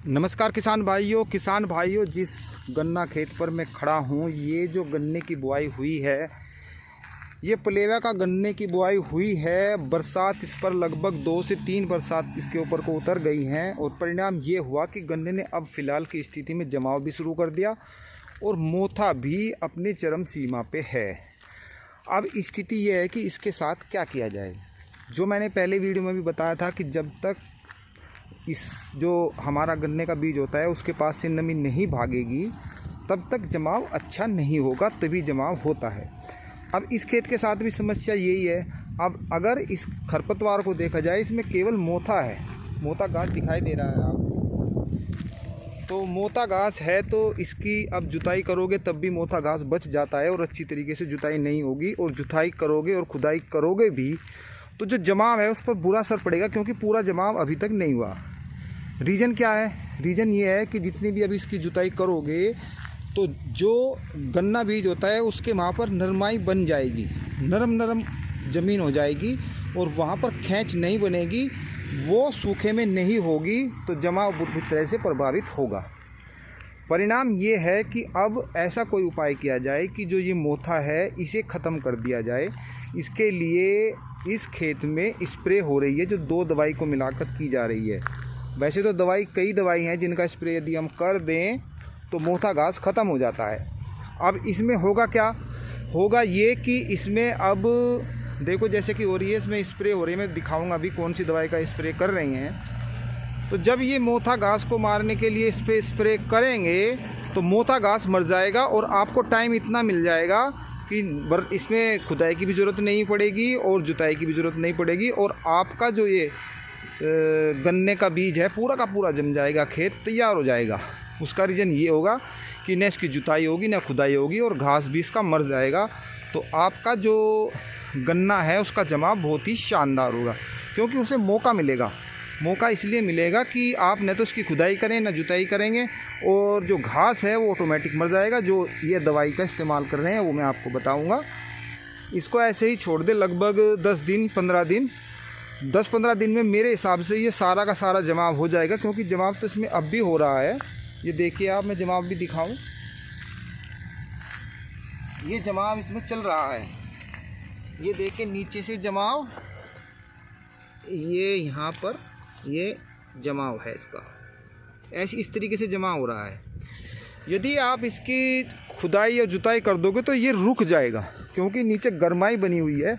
नमस्कार किसान भाइयों, जिस गन्ना खेत पर मैं खड़ा हूँ, ये जो गन्ने की बुआई हुई है, ये पलेवा का गन्ने की बुआई हुई है। बरसात इस पर लगभग 2 से 3 बरसात इसके ऊपर को उतर गई हैं और परिणाम ये हुआ कि गन्ने ने अब फ़िलहाल की स्थिति में जमाव भी शुरू कर दिया और मोथा भी अपनी चरम सीमा पे है। अब स्थिति ये है कि इसके साथ क्या किया जाए। जो मैंने पहले वीडियो में भी बताया था कि जब तक इस जो हमारा गन्ने का बीज होता है उसके पास से नमी नहीं भागेगी तब तक जमाव अच्छा नहीं होगा, तभी जमाव होता है। अब इस खेत के साथ भी समस्या यही है। अब अगर इस खरपतवार को देखा जाए, इसमें केवल मोथा है, मोथा घास दिखाई दे रहा है आपको, तो मोथा घास है, तो इसकी अब जुताई करोगे तब भी मोथा घास बच जाता है और अच्छी तरीके से जुताई नहीं होगी। और जुताई करोगे और खुदाई करोगे भी तो जो जमाव है उस पर बुरा असर पड़ेगा, क्योंकि पूरा जमाव अभी तक नहीं हुआ। रीज़न क्या है? रीज़न ये है कि जितनी भी अभी इसकी जुताई करोगे तो जो गन्ना बीज होता है उसके वहाँ पर नरमाई बन जाएगी, नरम ज़मीन हो जाएगी और वहाँ पर खैंच नहीं बनेगी, वो सूखे में नहीं होगी, तो जमाव बुरी तरह से प्रभावित होगा। परिणाम ये है कि अब ऐसा कोई उपाय किया जाए कि जो ये मोथा है इसे ख़त्म कर दिया जाए। इसके लिए इस खेत में स्प्रे हो रही है, जो 2 दवाई को मिलाकर की जा रही है। वैसे तो कई दवाई हैं जिनका स्प्रे यदि हम कर दें तो मोथा घास ख़त्म हो जाता है। अब इसमें होगा क्या? होगा ये कि इसमें अब देखो जैसे कि हो रही है, इसमें स्प्रे हो रही है, मैं दिखाऊंगा अभी कौन सी दवाई का स्प्रे कर रही हैं। तो जब ये मोथा घास को मारने के लिए इस पर स्प्रे करेंगे तो मोथा घास मर जाएगा और आपको टाइम इतना मिल जाएगा कि इसमें खुदाई की भी ज़रूरत नहीं पड़ेगी और जुताई की भी ज़रूरत नहीं पड़ेगी, और आपका जो ये गन्ने का बीज है पूरा का पूरा जम जाएगा, खेत तैयार हो जाएगा। उसका रीज़न ये होगा कि न इसकी जुताई होगी न खुदाई होगी और घास भी इसका मर जाएगा। तो आपका जो गन्ना है उसका जमाव बहुत ही शानदार होगा, क्योंकि उसे मौका मिलेगा। मौका इसलिए मिलेगा कि आप न तो इसकी खुदाई करें न जुताई करेंगे, और जो घास है वो ऑटोमेटिक मर जाएगा। जो ये दवाई का इस्तेमाल कर रहे हैं वो मैं आपको बताऊँगा। इसको ऐसे ही छोड़ दे लगभग 10-15 दिन में मेरे हिसाब से ये सारा का सारा जमाव हो जाएगा, क्योंकि जमाव तो इसमें अब भी हो रहा है। ये देखिए आप, मैं जमाव भी दिखाऊं, ये जमाव इसमें चल रहा है। ये देखिए नीचे से जमाव, ये यहाँ पर ये जमाव है इसका, ऐसे इस तरीके से जमा हो रहा है। यदि आप इसकी खुदाई या जुताई कर दोगे तो ये रुक जाएगा, क्योंकि नीचे गरमाई बनी हुई है,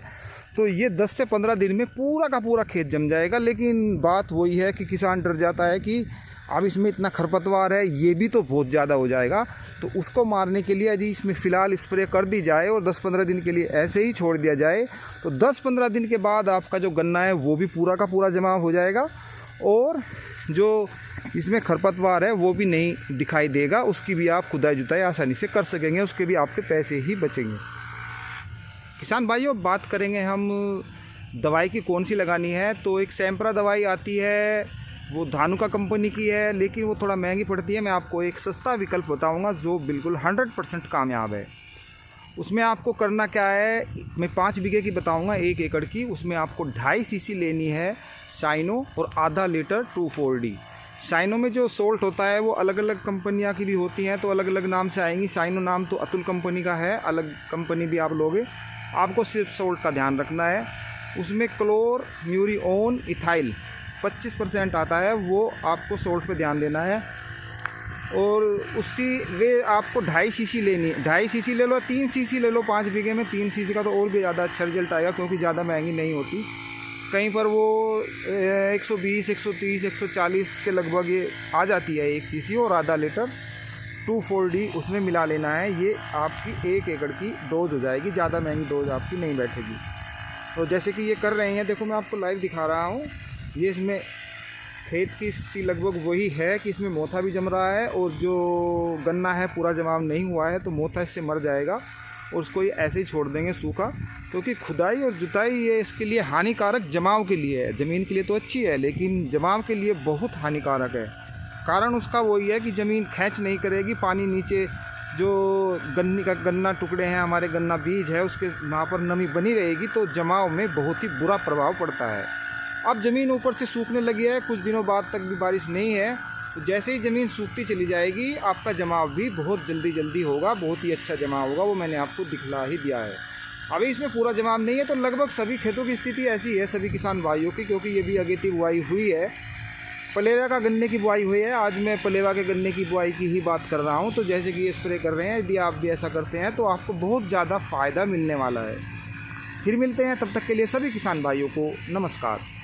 तो ये 10 से 15 दिन में पूरा का पूरा खेत जम जाएगा। लेकिन बात वही है कि किसान डर जाता है कि अब इसमें इतना खरपतवार है, ये भी तो बहुत ज़्यादा हो जाएगा। तो उसको मारने के लिए यदि इसमें फ़िलहाल स्प्रे कर दी जाए और 10-15 दिन के लिए ऐसे ही छोड़ दिया जाए तो 10-15 दिन के बाद आपका जो गन्ना है वो भी पूरा का पूरा जमाव हो जाएगा, और जो इसमें खरपतवार है वो भी नहीं दिखाई देगा। उसकी भी आप खुदाई जुताई आसानी से कर सकेंगे, उसके भी आपके पैसे ही बचेंगे। किसान भाइयों, बात करेंगे हम दवाई की कौन सी लगानी है, तो एक सैंप्रा दवाई आती है, वो धानुका कंपनी की है, लेकिन वो थोड़ा महंगी पड़ती है। मैं आपको एक सस्ता विकल्प बताऊंगा जो बिल्कुल 100% कामयाब है। उसमें आपको करना क्या है, मैं 5 बीघे की बताऊंगा, 1 एकड़ की। उसमें आपको 2.5 सीसी लेनी है साइनो और आधा लीटर 2,4-D। साइनो में जो सोल्ट होता है वो अलग अलग कंपनियां की भी होती हैं, तो अलग अलग नाम से आएंगी। साइनो नाम तो अतुल कंपनी का है, अलग कंपनी भी आप लोगे। आपको सिर्फ सोल्ट का ध्यान रखना है। उसमें क्लोर म्यूरिओन इथाइल 25% आता है, वो आपको सोल्ट पे ध्यान देना है। और वे आपको 2.5 सीसी लेनी है। 2.5 सीसी ले लो, 3 सीसी ले लो, 5 बीघे में 3 सीसी का तो और भी ज़्यादा अच्छा रिजल्ट आएगा, क्योंकि ज़्यादा महंगी नहीं होती। कहीं पर वो 120, 130, 140 के लगभग ये आ जाती है 1 सीसी, और आधा लीटर 2,4-D उसमें मिला लेना है। ये आपकी 1 एकड़ की डोज हो जाएगी, ज़्यादा महंगी डोज आपकी नहीं बैठेगी। तो जैसे कि ये कर रहे हैं, देखो मैं आपको लाइव दिखा रहा हूँ। ये इसमें खेत की स्थिति लगभग वही है कि इसमें मोथा भी जम रहा है, और जो गन्ना है पूरा जमाव नहीं हुआ है, तो मोथा इससे मर जाएगा और उसको ये ऐसे ही छोड़ देंगे सूखा। क्योंकि खुदाई और जुताई ये इसके लिए हानिकारक जमाव के लिए है। ज़मीन के लिए तो अच्छी है, लेकिन जमाव के लिए बहुत हानिकारक है। कारण उसका वही है कि ज़मीन खैंच नहीं करेगी, पानी नीचे जो गन्ना टुकड़े हैं, हमारे गन्ना बीज है, उसके वहाँ पर नमी बनी रहेगी, तो जमाव में बहुत ही बुरा प्रभाव पड़ता है। अब ज़मीन ऊपर से सूखने लगी है, कुछ दिनों बाद तक भी बारिश नहीं है, तो जैसे ही ज़मीन सूखती चली जाएगी आपका जमाव भी बहुत जल्दी होगा, बहुत ही अच्छा जमाव होगा। वो मैंने आपको दिखला ही दिया है। अभी इसमें पूरा जमाव नहीं है, तो लगभग सभी खेतों की स्थिति ऐसी है, सभी किसान भाइयों की, क्योंकि ये भी अगेती बुआई हुई है। पलेवा का गन्ने की बुआई हुई है। आज मैं पलेवा के गन्ने की बुआई की ही बात कर रहा हूँ। तो जैसे कि ये स्प्रे कर रहे हैं, यदि आप भी ऐसा करते हैं तो आपको बहुत ज़्यादा फ़ायदा मिलने वाला है। फिर मिलते हैं, तब तक के लिए सभी किसान भाइयों को नमस्कार।